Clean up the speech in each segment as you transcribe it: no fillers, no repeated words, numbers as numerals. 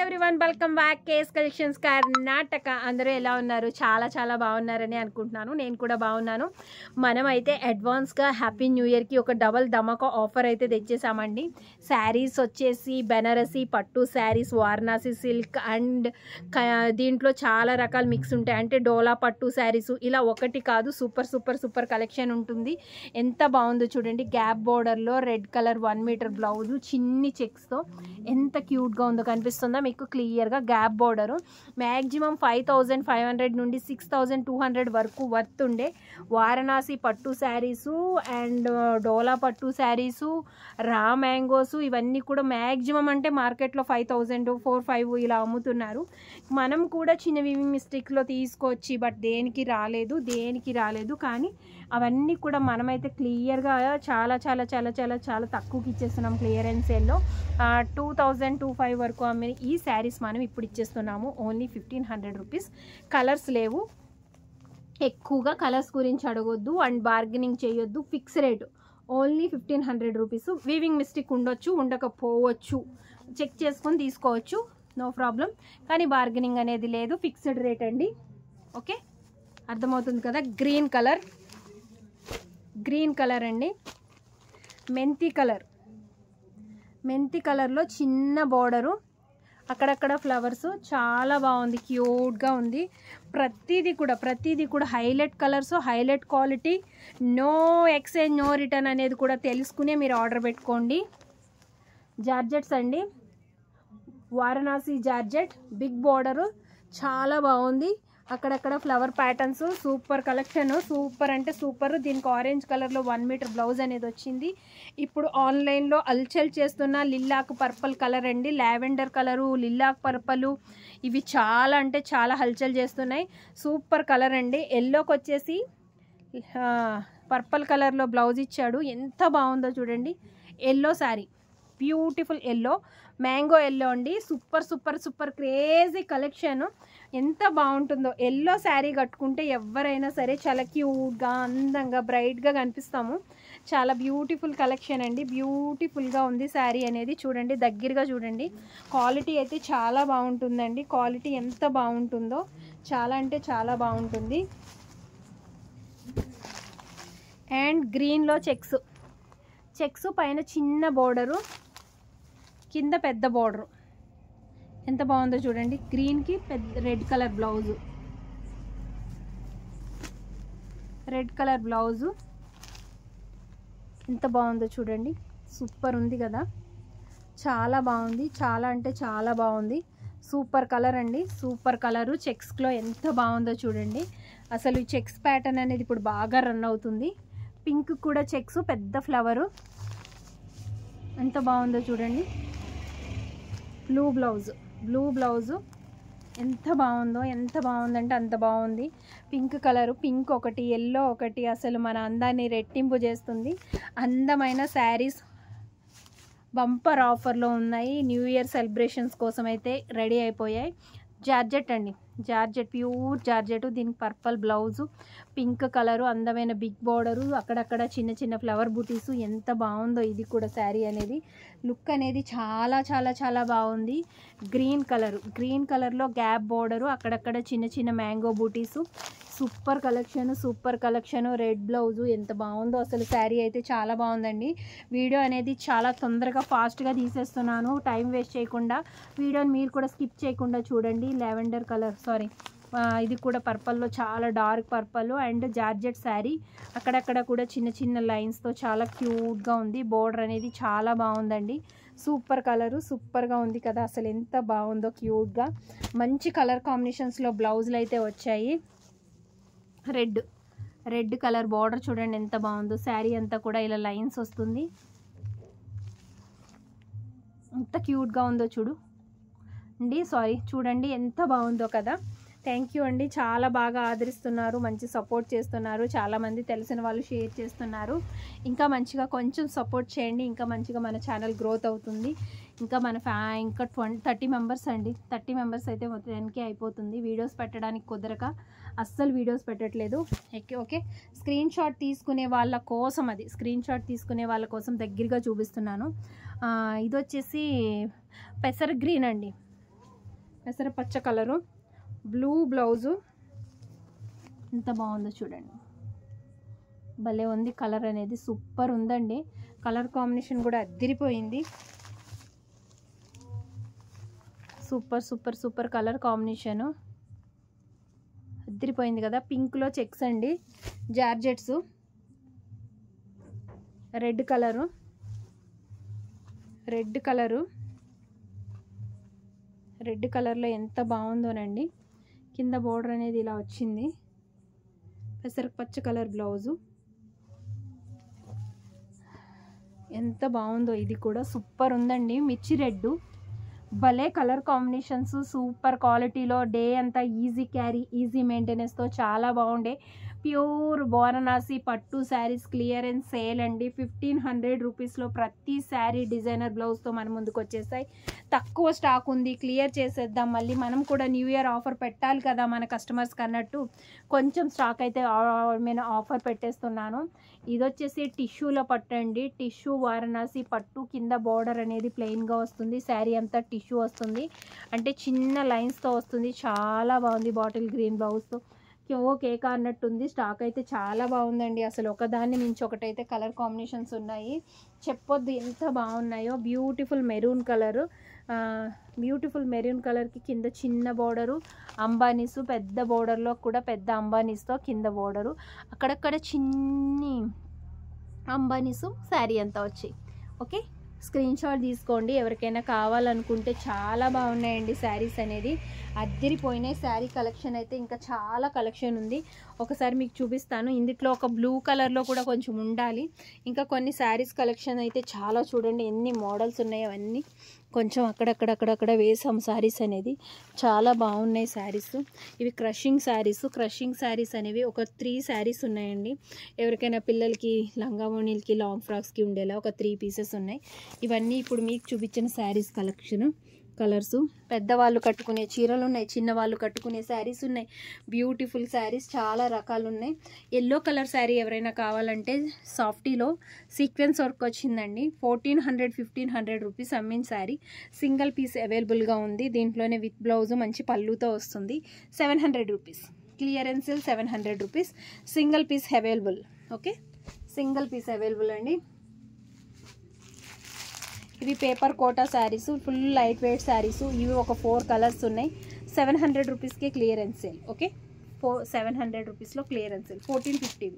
Everyone welcome back KS collections Karnataka. అందరూ ఎలా ఉన్నారు? చాలా బాగున్నారని అనుకుంటున్నాను. నేను కూడా బాగున్నాను. మనం అయితే అడ్వాన్స్గా హ్యాపీ న్యూ ఇయర్కి ఒక డబల్ ధమాకా ఆఫర్ అయితే తెచ్చేసామండి. శారీస్ వచ్చేసి బెనారసీ పట్టు శారీస్, వారణాసి సిల్క్ అండ్ దీంట్లో చాలా రకాల మిక్స్ ఉంటాయి. అంటే డోలా పట్టు శారీస్ ఇలా ఒకటి కాదు, సూపర్ కలెక్షన్ ఉంటుంది. ఎంత బాగుందో చూడండి. గ్యాప్ బోర్డర్లో రెడ్ కలర్ 1 మీటర్ బ్లౌజు చిన్ని చెక్స్తో ఎంత క్యూట్గా ఉందో కనిపిస్తుందా మీకు క్లియర్గా. గ్యాప్ బోర్డరు మ్యాక్సిమం 5500 నుండి 6200 వరకు వర్త్ ఉండే వారణాసి పట్టు శారీసు అండ్ డోలా పట్టు శారీసు, రా మ్యాంగోసు ఇవన్నీ కూడా మ్యాక్సిమం అంటే మార్కెట్లో 5000 4-5 ఇలా అమ్ముతున్నారు. మనం కూడా చిన్న వివింగ్ మిస్టేక్లో తీసుకొచ్చి బట్ దేనికి రాలేదు కానీ అవన్నీ కూడా మనమైతే క్లియర్గా చాలా తక్కువకి ఇచ్చేస్తున్నాం. క్లియరెన్స్ సేల్లో 2000-2500 వరకు అమ్మే ఈ శారీస్ మనం ఇప్పుడు ఇచ్చేస్తున్నాము ఓన్లీ 1500 రూపీస్. కలర్స్ లేవు, ఎక్కువగా కలర్స్ గురించి అడగొద్దు అండ్ బార్గెనింగ్ చేయొద్దు. Fix rate only 1500 rupees. Weaving mistake ఉండొచ్చు, ఉండకపోవచ్చు, చెక్ చేసుకొని తీసుకోవచ్చు, నో ప్రాబ్లం. కానీ బార్గెనింగ్ అనేది లేదు, ఫిక్స్డ్ రేట్ అండి. ఓకే, అర్థమవుతుంది కదా. గ్రీన్ కలర్ అండి, మెంతి కలర్లో చిన్న బార్డరు, అక్కడక్కడ ఫ్లవర్స్, చాలా బాగుంది, క్యూట్గా ఉంది. ప్రతిదీ కూడా highlight colours, highlight quality, no exchange no return అనేది కూడా తెలుసుకునే మీరు ఆర్డర్ పెట్టుకోండి. జార్జెట్స్ అండి, వారణాసి జార్జెట్, బిగ్ బార్డరు, చాలా బాగుంది. అక్కడక్కడ flower patterns, super collection, super అంటే సూపర్. దీనికి ఆరెంజ్ కలర్లో 1 మీటర్ బ్లౌజ్ అనేది వచ్చింది. ఇప్పుడు ఆన్లైన్లో అల్చల్ చేస్తున్న లిల్లాక్ పర్పల్ కలర్ అండి, లావెండర్ కలరు, లిల్లాక్ పర్పలు, ఇవి చాలా అంటే చాలా హల్చల్ చేస్తున్నాయి. సూపర్ కలర్ అండి. ఎల్లోకి వచ్చేసి పర్పల్ కలర్లో బ్లౌజ్ ఇచ్చాడు. ఎంత బాగుందో చూడండి. Yellow sari, beautiful yellow, mango yellow అండి. Super crazy collection. ఎంత బాగుంటుందో. ఎల్లో శారీ కట్టుకుంటే ఎవరైనా సరే చాలా క్యూట్గా, అందంగా, బ్రైట్గా కనిపిస్తాము. చాలా బ్యూటిఫుల్ కలెక్షన్ అండి. బ్యూటిఫుల్గా ఉంది శారీ అనేది. చూడండి, దగ్గరగా చూడండి. క్వాలిటీ అయితే చాలా బాగుంటుందండి. క్వాలిటీ ఎంత బాగుంటుందో, చాలా అంటే చాలా బాగుంటుంది. అండ్ గ్రీన్లో చెక్స్ పైన చిన్న బోర్డరు, కింద పెద్ద బోర్డరు, ఎంత బాగుందో చూడండి. గ్రీన్కి పెద్ద రెడ్ కలర్ బ్లౌజు, ఎంత బాగుందో చూడండి. సూపర్ ఉంది కదా, చాలా బాగుంది, చాలా అంటే చాలా బాగుంది. సూపర్ కలర్ అండి, సూపర్ కలరు. చెక్స్లో ఎంత బాగుందో చూడండి. అసలు ఈ చెక్స్ ప్యాటర్న్ అనేది ఇప్పుడు బాగా రన్ అవుతుంది. పింక్ కూడా చెక్స్, పెద్ద ఫ్లవరు, ఎంత బాగుందో చూడండి. బ్లూ బ్లౌజు ఎంత బాగుందంటే అంత బాగుంది. పింక్ కలరు, పింక్ ఒకటి, ఎల్లో ఒకటి, అసలు మన అందాన్ని రెట్టింపు చేస్తుంది. అందమైన శారీస్ బంపర్ ఆఫర్లో ఉన్నాయి. న్యూ ఇయర్ సెలబ్రేషన్స్ కోసం అయితే రెడీ అయిపోయాయి. జార్జెట్ అండి, ప్యూర్ జార్జెట్. దీనికి పర్పల్ బ్లౌజు, పింక్ కలరు, అందమైన బిగ్ బార్డరు, అక్కడక్కడ చిన్న ఫ్లవర్ బూటీసు. ఎంత బాగుందో ఇది కూడా శారీ అనేది. లుక్ అనేది చాలా బాగుంది. గ్రీన్ కలర్లో గ్యాప్ బార్డరు, అక్కడక్కడ చిన్న మ్యాంగో బూటీసు. Super collection. రెడ్ బ్లౌజు, ఎంత బాగుందో అసలు. శారీ అయితే చాలా బాగుందండి. వీడియో అనేది చాలా తొందరగా ఫాస్ట్గా తీసేస్తున్నాను, టైం వేస్ట్ చేయకుండా. వీడియోని మీరు కూడా స్కిప్ చేయకుండా చూడండి. లావెండర్ కలర్, ఇది కూడా పర్పల్లో, చాలా dark purple and georgette sari. అక్కడక్కడ కూడా చిన్న లైన్స్తో చాలా క్యూట్గా ఉంది. బోర్డర్ అనేది చాలా బాగుందండి. సూపర్ కలరు, సూపర్గా ఉంది కదా అసలు. ఎంత బాగుందో క్యూట్గా. మంచి కలర్ కాంబినేషన్స్లో బ్లౌజులు అయితే వచ్చాయి. రెడ్ కలర్ బార్డర్ చూడండి ఎంత బాగుందో. శారీ అంతా కూడా ఇలా లైన్స్ వస్తుంది. ఎంత క్యూట్గా ఉందో చూడండి ఎంత బాగుందో కదా. థ్యాంక్ యూ అండి, చాలా బాగా ఆదరిస్తున్నారు, మంచి సపోర్ట్ చేస్తున్నారు. చాలామంది తెలిసిన వాళ్ళు షేర్ చేస్తున్నారు. ఇంకా మంచిగా కొంచెం సపోర్ట్ చేయండి, ఇంకా మంచిగా మన ఛానల్ గ్రోత్ అవుతుంది. ఇంకా ఇంకా 30 మెంబర్స్ అండి. 30 మెంబర్స్ అయితే 10K అయిపోతుంది. వీడియోస్ పెట్టడానికి కుదరక అస్సలు వీడియోస్ పెట్టట్లేదు. ఓకే, స్క్రీన్ షాట్ తీసుకునే వాళ్ళ కోసం దగ్గరగా చూపిస్తున్నాను. ఇది వచ్చేసి పెసర్ గ్రీన్ అండి, పెసరపచ్చ కలరు, బ్లూ బ్లౌజు. ఎంత బాగుందో చూడండి, భలే ఉంది కలర్ అనేది, సూపర్ ఉందండి. కలర్ కాంబినేషన్ కూడా అదిరిపోయింది. Super super super colour combination అదిరిపోయింది కదా. పింక్లో చెక్స్ అండి, జార్జెట్స్, రెడ్ కలరు, రెడ్ కలర్లో ఎంత బాగుందోనండి. కింద బోర్డర్ అనేది ఇలా వచ్చింది. పెసరపచ్చ కలర్ బ్లౌజు, ఎంత బాగుందో ఇది కూడా, సూపర్ ఉందండి. మిర్చి రెడ్, భలే కలర్ కాంబినేషన్స్, సూపర్ క్వాలిటీలో, డే అంతా ఈజీ క్యారీ, ఈజీ మెయింటెనెన్స్తో చాలా బాగుండే ప్యూర్ వారణాసి పట్టు శారీస్ క్లియరెన్స్ సేల్ అండి. 1500 రూపీస్లో ప్రతి శారీ డిజైనర్ బ్లౌజ్తో మన ముందుకు వచ్చేస్తాయి. తక్కువ స్టాక్ ఉంది, క్లియర్ చేసేద్దాం. మళ్ళీ మనం కూడా న్యూ ఇయర్ ఆఫర్ పెట్టాలి కదా మన కస్టమర్స్కి అన్నట్టు కొంచెం స్టాక్ అయితే నేను ఆఫర్ పెట్టేస్తున్నాను. ఇది వచ్చేసి టిష్యూలో పట్టు అండి, టిష్యూ వారణాసి పట్టు. కింద బార్డర్ అనేది ప్లెయిన్గా వస్తుంది, శారీ అంతా టిష్యూ వస్తుంది, అంటే చిన్న లైన్స్తో వస్తుంది. చాలా బాగుంది, బాటిల్ గ్రీన్ బ్లౌజ్తో. ఓ కేక్ అన్నట్టుంది. స్టాక్ అయితే చాలా బాగుందండి, అసలు ఒకదాన్ని మించి ఒకటైతే కలర్ కాంబినేషన్స్ ఉన్నాయి, చెప్పొద్దు ఎంత బాగున్నాయో. Beautiful maroon colour, beautiful maroon కలర్కి కింద చిన్న బోర్డరు, అంబానీస్, పెద్ద బోర్డర్లో కూడా పెద్ద అంబానీస్తో కింద బోర్డరు, అక్కడక్కడ చిన్ని అంబానీసు, శారీ అంతా వచ్చాయి. ఓకే, స్క్రీన్ షాట్ తీసుకోండి ఎవరికైనా కావాలనుకుంటే. చాలా బాగున్నాయండి శారీస్ అనేది, అద్దరిపోయినాయి. శారీ కలెక్షన్ అయితే ఇంకా చాలా కలెక్షన్ ఉంది, ఒకసారి మీకు చూపిస్తాను. ఇందులో ఒక బ్లూ కలర్లో కూడా కొంచెం ఉండాలి. ఇంకా కొన్ని శారీస్ కలెక్షన్ అయితే చాలా, చూడండి ఎన్ని మోడల్స్ ఉన్నాయో అవన్నీ కొంచెం అక్కడక్కడ వేసాం శారీస్ అనేది. చాలా బాగున్నాయి శారీస్. ఇవి క్రషింగ్ శారీస్ అనేవి ఒక 3 శారీస్ ఉన్నాయండి. ఎవరికైనా పిల్లలకి లంగావోణీలకి లాంగ్ ఫ్రాక్స్కి ఉండేలా ఒక 3 పీసెస్ ఉన్నాయి. ఇవన్నీ ఇప్పుడు మీకు చూపించిన శారీస్ కలెక్షన్. కలర్స్, పెద్దవాళ్ళు కట్టుకునే చీరలు ఉన్నాయి, చిన్నవాళ్ళు కట్టుకునే శారీస్ ఉన్నాయి. బ్యూటిఫుల్ శారీస్ చాలా రకాలు ఉన్నాయి. ఎల్లో కలర్ శారీ ఎవరైనా కావాలంటే సాఫ్టీలో సీక్వెన్స్ వర్క్ వచ్చిందండి. 1400-1500 రూపీస్ అమ్మిన శారీ, సింగిల్ పీస్ అవైలబుల్గా ఉంది. దీంట్లోనే విత్ బ్లౌజ్ మంచి పళ్ళుతో వస్తుంది. 700 rupees clearance, 700 rupees single piece available. Okay, single piece available అండి. ఇవి paper Kota saris, full light weight saris. ఇవి ఒక 4 కలర్స్ ఉన్నాయి. 700 రూపీస్కి క్లియరెన్స్ సేల్. ఓకే, 700 రూపీస్లో క్లియరెన్స్ సేల్. 1450.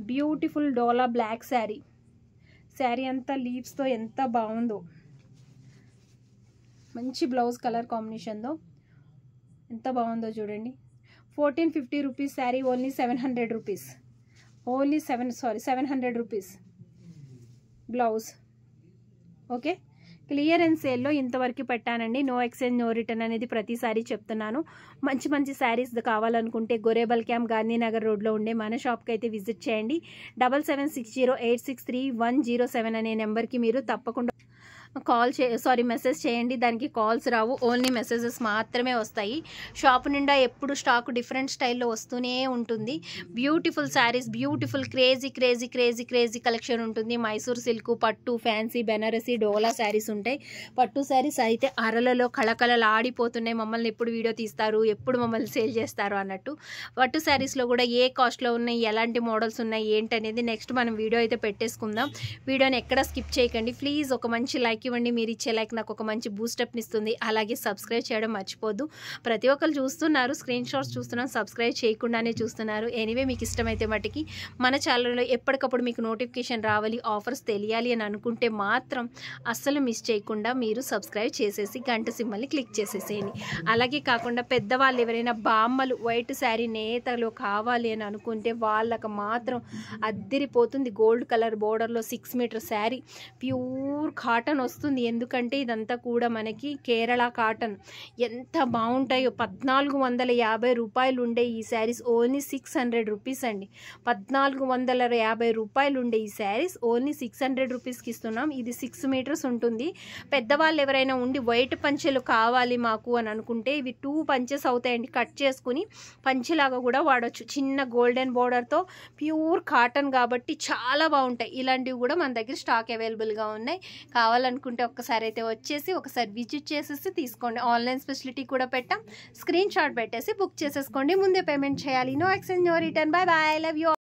బ్యూటిఫుల్ డోలా బ్లాక్ శారీ, శారీ అంతా లీవ్స్తో ఎంత బాగుందో, మంచి బ్లౌజ్ కలర్ కాంబినేషన్తో ఎంత బాగుందో చూడండి. 1450 rupees sari, only 700 rupees, only 700 rupees blouse. Okay, clearance సేల్లో ఇంతవరకు పెట్టానండి. నో ఎక్స్చేంజ్ నో రిటర్న్ అనేది ప్రతిసారి చెప్తున్నాను. మంచి మంచి శారీస్ కావాలనుకుంటే గొరేబల్ క్యాంప్ గాంధీనగర్ రోడ్లో ఉండే మన షాప్కి అయితే విజిట్ చేయండి. 7760863107 అనే నెంబర్కి మీరు తప్పకుండా మెసేజ్ చేయండి. దానికి కాల్స్ రావు, ఓన్లీ మెసేజెస్ మాత్రమే వస్తాయి. షాప్ నిండా ఎప్పుడు స్టాక్ డిఫరెంట్ స్టైల్లో వస్తూనే ఉంటుంది. Beautiful saris, beautiful crazy collection ఉంటుంది. మైసూర్ సిల్క్, పట్టు, ఫ్యాన్సీ, బెనారసీ, డోలా శారీస్ ఉంటాయి. పట్టు శారీస్ అయితే అరలలో కళకళలు ఆడిపోతున్నాయి. మమ్మల్ని ఎప్పుడు వీడియో తీస్తారు, ఎప్పుడు మమ్మల్ని సేల్ చేస్తారు అన్నట్టు. పట్టు శారీస్లో కూడా ఏ కాస్ట్లో ఉన్నాయి, ఎలాంటి మోడల్స్ ఉన్నాయి ఏంటనేది నెక్స్ట్ మనం వీడియో అయితే పెట్టేసుకుందాం. వీడియోని ఎక్కడ స్కిప్ చేయకండి ప్లీజ్. ఒక మంచి లైక్ ఇవ్వండి, మీరు ఇచ్చే లైక్ నాకు ఒక మంచి బూస్టప్ని ఇస్తుంది. అలాగే సబ్స్క్రైబ్ చేయడం మర్చిపోద్దు. ప్రతి ఒక్కరు చూస్తున్నారు, స్క్రీన్ షాట్స్ చూస్తున్నారు, సబ్స్క్రైబ్ చేయకుండానే చూస్తున్నారు. ఎనీవే మీకు ఇష్టమైతే మటుకి మన ఛానల్లో ఎప్పటికప్పుడు మీకు నోటిఫికేషన్ రావాలి, ఆఫర్స్ తెలియాలి అని అనుకుంటే మాత్రం అస్సలు మిస్ చేయకుండా మీరు సబ్స్క్రైబ్ చేసేసి గంట సింబల్ని క్లిక్ చేసేసేయండి. అలాగే కాకుండా పెద్దవాళ్ళు ఎవరైనా బామ్మలు వైట్ శారీ నేతలు కావాలి అని అనుకుంటే వాళ్ళకి మాత్రం అద్దరిపోతుంది. గోల్డ్ కలర్ బోర్డర్లో 6 మీటర్ శారీ, ప్యూర్ కాటన్ వస్తుంది. ఎందుకంటే ఇదంతా కూడా మనకి కేరళ కాటన్. ఎంత బాగుంటాయో. 1450 రూపాయలు ఉండే ఈ శారీస్ ఓన్లీ 600 రూపీస్ అండి. 1450 రూపాయలు ఉండే ఈ శారీస్ ఓన్లీ 600 రూపీస్కి ఇస్తున్నాం. ఇది 6 మీటర్స్ ఉంటుంది. పెద్దవాళ్ళు ఎవరైనా ఉండి వైట్ పంచెలు కావాలి మాకు అని అనుకుంటే ఇవి 2 పంచెస్ అవుతాయండి. కట్ చేసుకుని పంచెలాగా కూడా వాడచ్చు. చిన్న గోల్డెన్ బోర్డర్తో ప్యూర్ కాటన్ కాబట్టి చాలా బాగుంటాయి. ఇలాంటివి కూడా మన దగ్గర స్టాక్ అవైలబుల్గా ఉన్నాయి. కావాలనుకుంటే అనుకుంటే ఒక్కసారి అయితే వచ్చేసి ఒకసారి విజిట్ చేసేసి తీసుకోండి. ఆన్లైన్ ఫెసిలిటీ కూడా పెట్టాం. స్క్రీన్ షాట్ పెట్టేసి బుక్ చేసేసుకోండి. ముందే పేమెంట్ చేయాలి. No exchange, no return. Bye bye, love you.